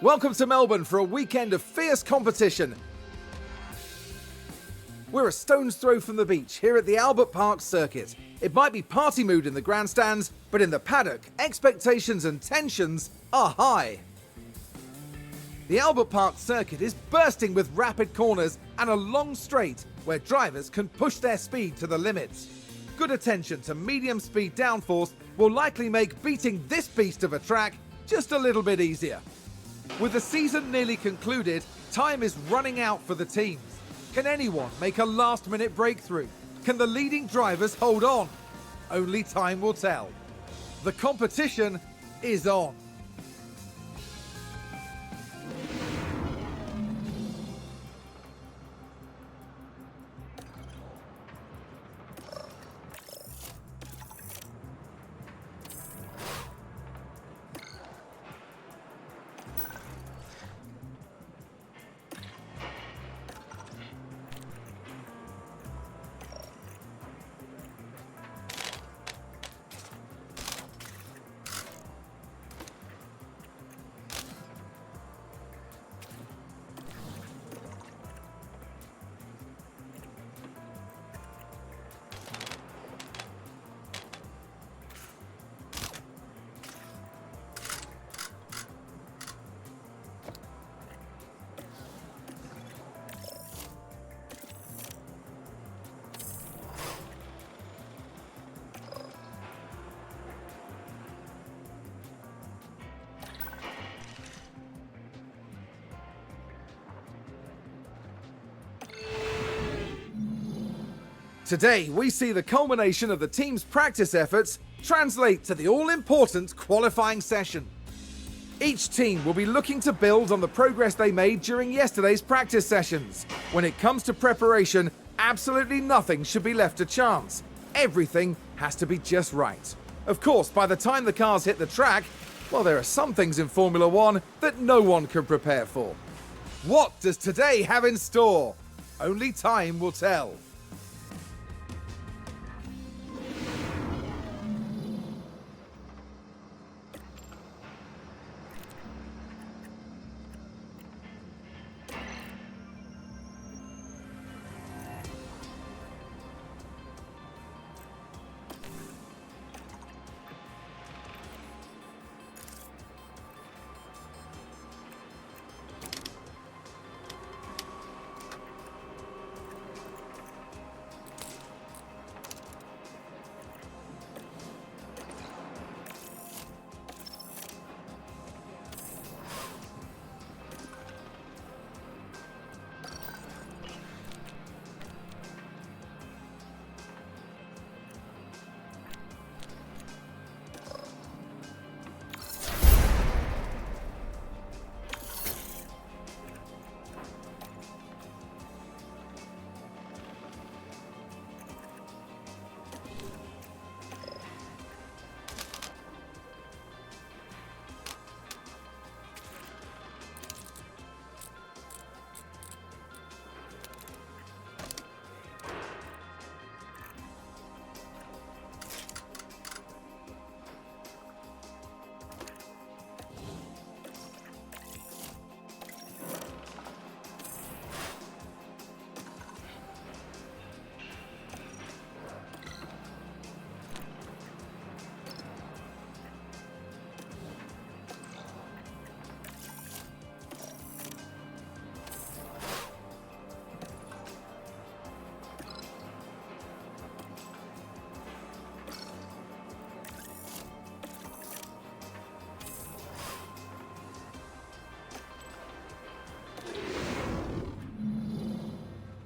Welcome to Melbourne for a weekend of fierce competition. We're a stone's throw from the beach here at the Albert Park circuit. It might be party mood in the grandstands, but in the paddock, expectations and tensions are high. The Albert Park circuit is bursting with rapid corners and a long straight where drivers can push their speed to the limits. Good attention to medium speed downforce will likely make beating this beast of a track just a little bit easier. With the season nearly concluded, time is running out for the teams. Can anyone make a last-minute breakthrough? Can the leading drivers hold on? Only time will tell. The competition is on. Today, we see the culmination of the team's practice efforts translate to the all-important qualifying session. Each team will be looking to build on the progress they made during yesterday's practice sessions. When it comes to preparation, absolutely nothing should be left to chance. Everything has to be just right. Of course, by the time the cars hit the track, well, there are some things in Formula One that no one can prepare for. What does today have in store? Only time will tell.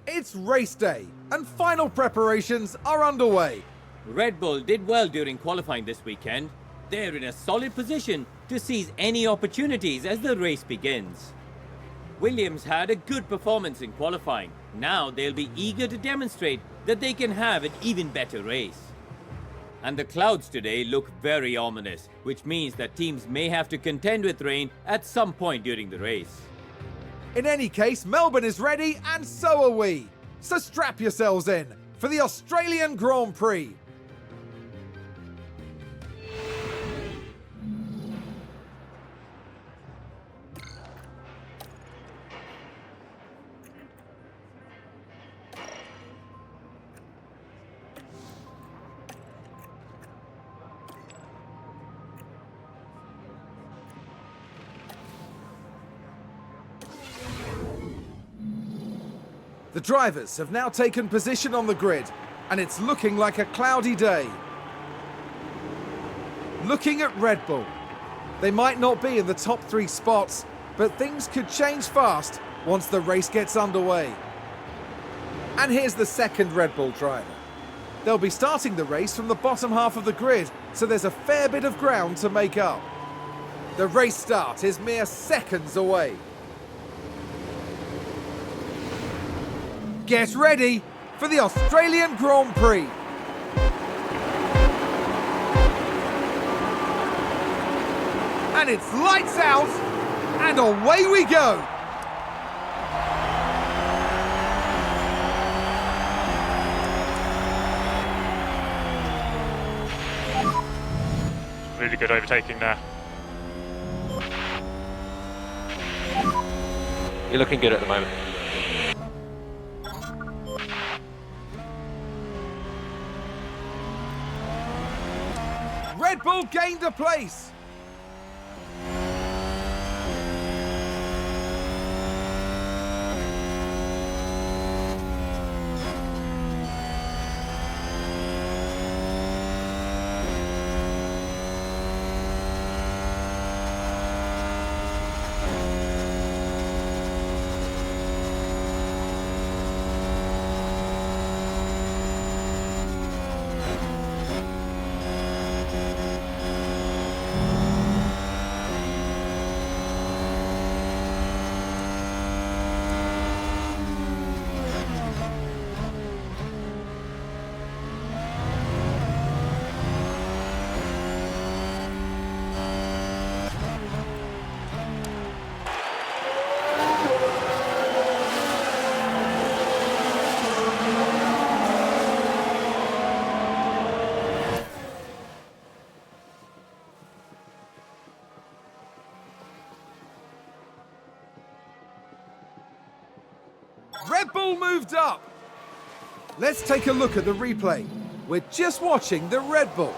It's race day, and final preparations are underway. Red Bull did well during qualifying this weekend. They're in a solid position to seize any opportunities as the race begins. Williams had a good performance in qualifying. Now they'll be eager to demonstrate that they can have an even better race. And the clouds today look very ominous, which means that teams may have to contend with rain at some point during the race. In any case, Melbourne is ready, and so are we. So strap yourselves in for the Australian Grand Prix. The drivers have now taken position on the grid, and it's looking like a cloudy day. Looking at Red Bull. They might not be in the top 3 spots, but things could change fast once the race gets underway. And here's the second Red Bull driver. They'll be starting the race from the bottom half of the grid, so there's a fair bit of ground to make up. The race start is mere seconds away. Get ready for the Australian Grand Prix. And it's lights out, and away we go. Really good overtaking there. You're looking good at the moment. Red Bull gained a place. Red Bull moved up. Let's take a look at the replay. We're just watching the Red Bull.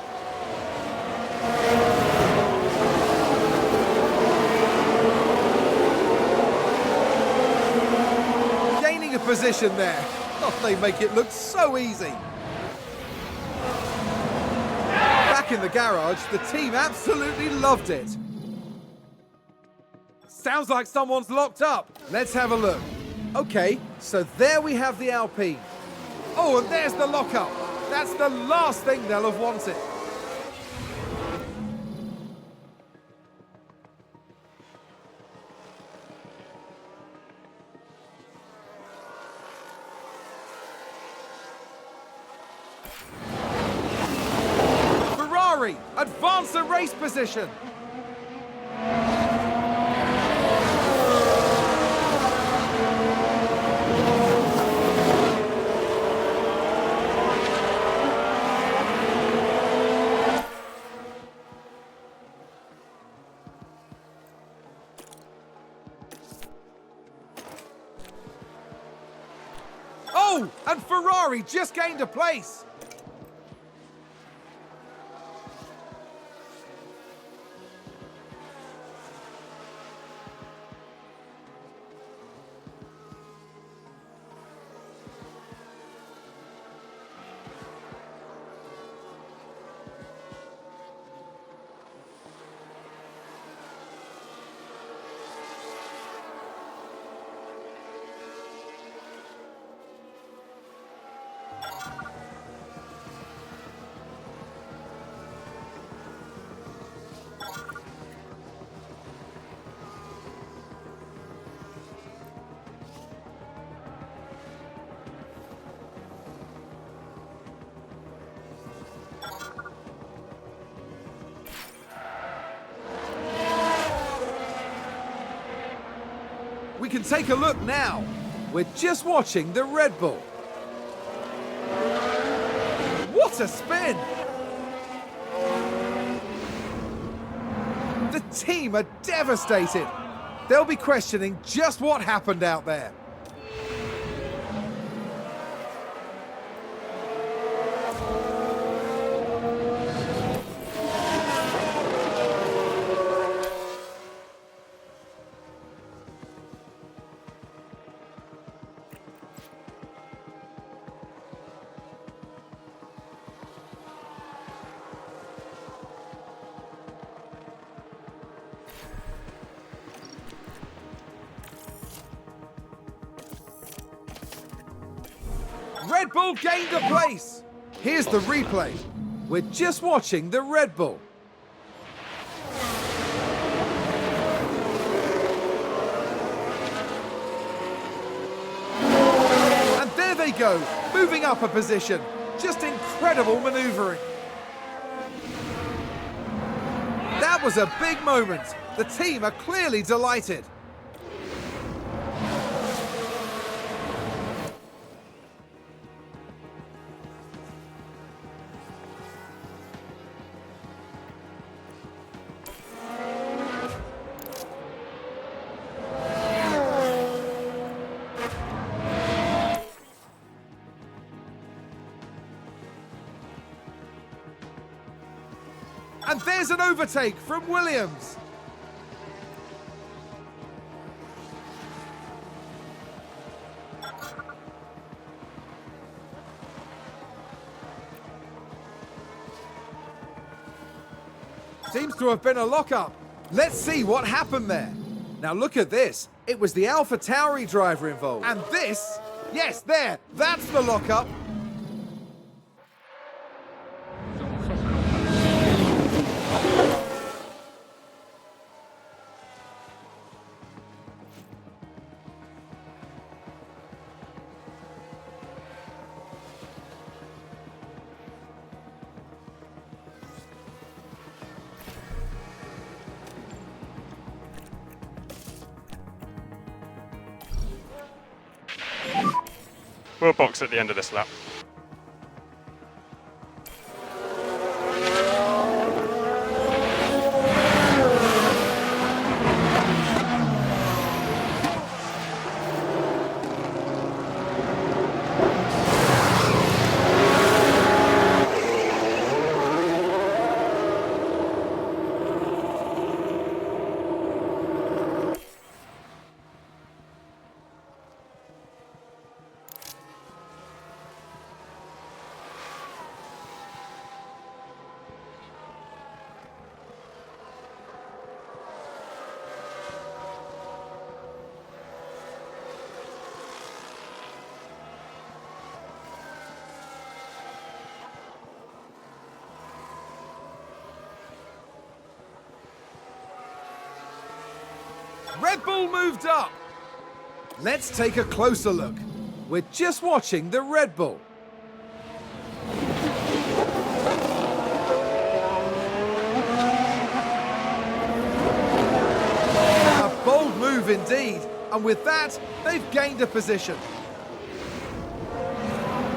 Gaining a position there. Oh, they make it look so easy. Back in the garage, the team absolutely loved it. Sounds like someone's locked up. Let's have a look. Okay, so there we have the Alpine. Oh, and there's the lockup. That's the last thing they'll have wanted. Ferrari advance the race position. Oh, and Ferrari just gained a place. We can take a look now. We're just watching the Red Bull. What a spin! The team are devastated. They'll be questioning just what happened out there. Red Bull gained a place. Here's the replay. We're just watching the Red Bull. And there they go, moving up a position. Just incredible maneuvering. That was a big moment. The team are clearly delighted. And there's an overtake from Williams. Seems to have been a lockup. Let's see what happened there. Now look at this. It was the AlphaTauri driver involved. And this, yes, there, that's the lockup. We'll box at the end of this lap. Red Bull moved up. Let's take a closer look. We're just watching the Red Bull. A bold move indeed, and with that, they've gained a position.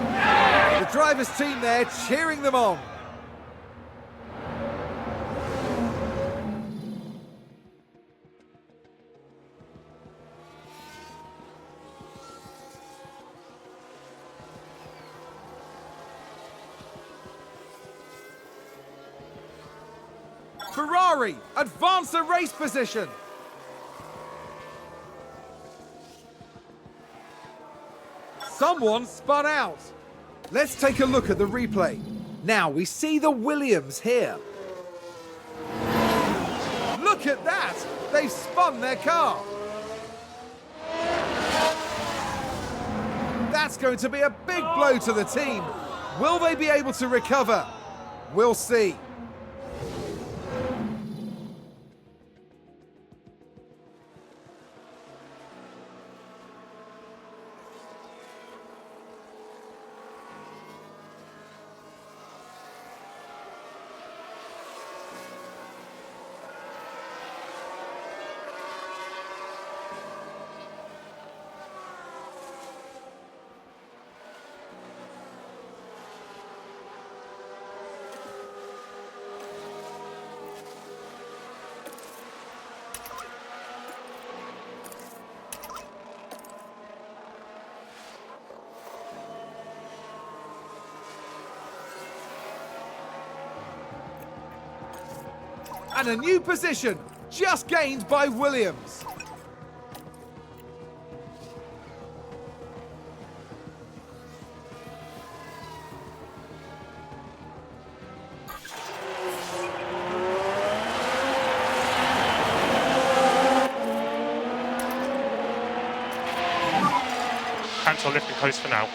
The driver's team there cheering them on. Ferrari advance the race position. Someone spun out. Let's take a look at the replay. Now we see the Williams here. Look at that! They've spun their car. That's going to be a big blow to the team. Will they be able to recover? We'll see. And a new position, just gained by Williams. Cancel lift and coast for now.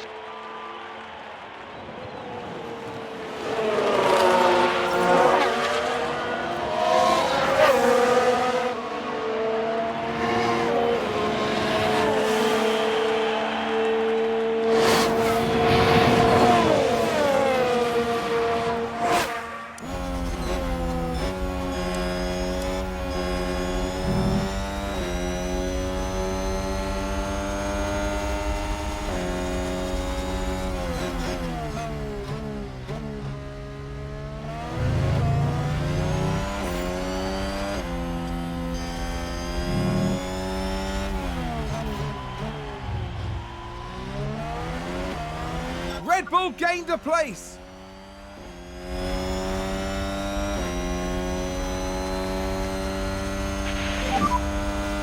Red Bull gained a place.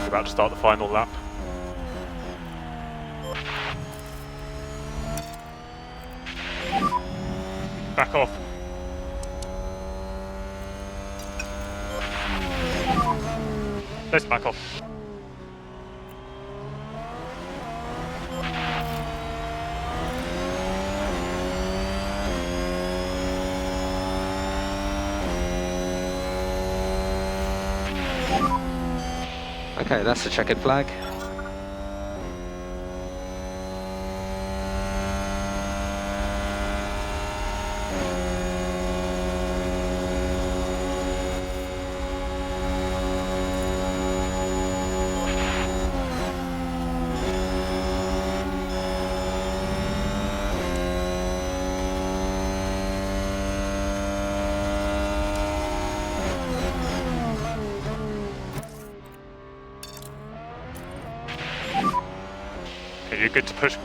About to start the final lap. Back off. Let's back off. Okay, that's the checkered flag. Okay, you're good to push.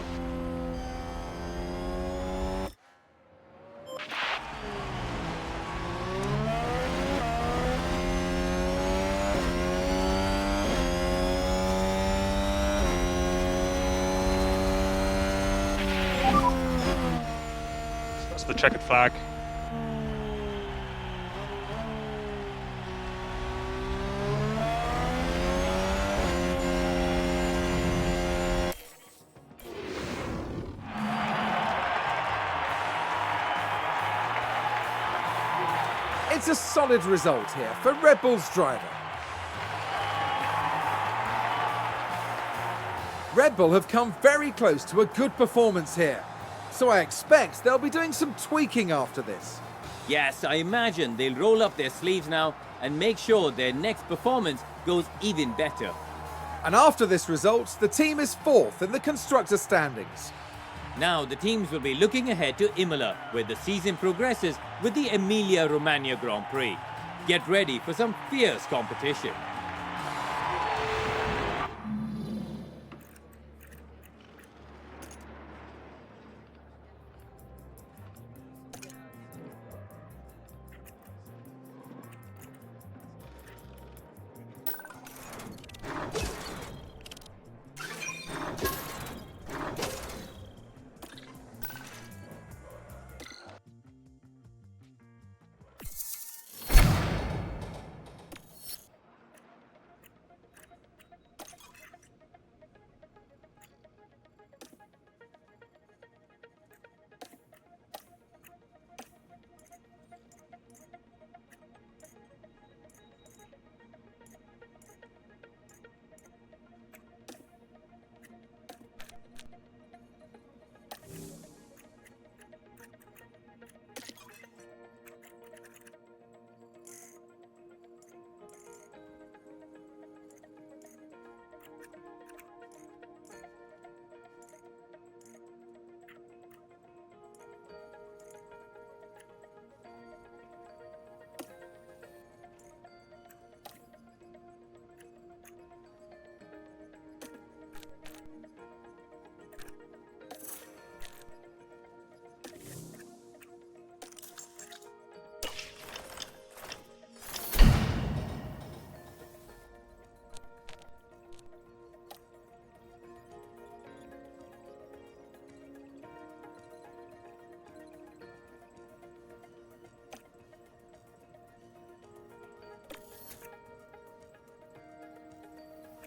That's the checkered flag. It's a solid result here for Red Bull's driver. Red Bull have come very close to a good performance here, so I expect they'll be doing some tweaking after this. Yes, I imagine they'll roll up their sleeves now and make sure their next performance goes even better. And after this result, the team is fourth in the constructor standings. Now the teams will be looking ahead to Imola, where the season progresses with the Emilia-Romagna Grand Prix. Get ready for some fierce competition.